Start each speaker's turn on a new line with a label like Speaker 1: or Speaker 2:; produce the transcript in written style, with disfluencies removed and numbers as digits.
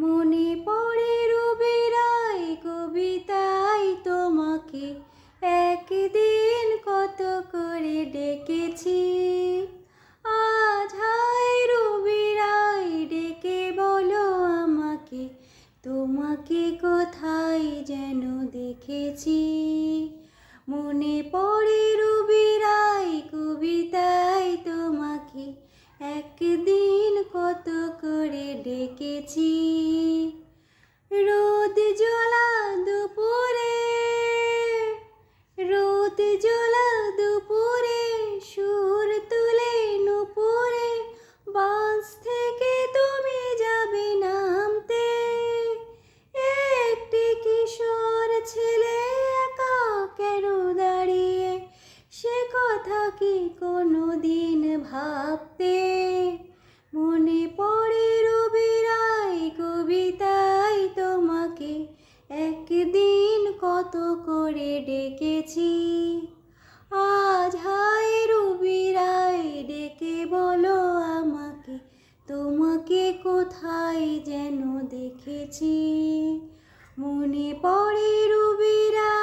Speaker 1: মনে পড়ে রবি রায় কবিতায় তোমাকে একদিন কত করে ডেকেছি। আজ হায় রবি রায় ডেকে বলো আমাকে, তোমাকে কোথায় যেন দেখেছি। মনে পড়ে রবি রায় কবিতায় তোমাকে একদিন কত করে ডেকেছি। রোদ জ্বলা দুপুরে, রোদ জ্বলা দুপুরে সুর তুলে নুপুরে বাস থেকে তুমি যাবে নামতে। একটি কিশোর ছেলে একা কেন দাঁড়িয়ে, সে কথা কি কোনো দিন ভাবতে। মনে পড়ে রবি রায় কবিতায় তোমাকে একদিন কত করে ডেকেছি। আজ হায় রবি রায় ডেকে বলো আমাকে, তোমাকে কোথায় যেন দেখেছি। মনে পড়ে রবি রায়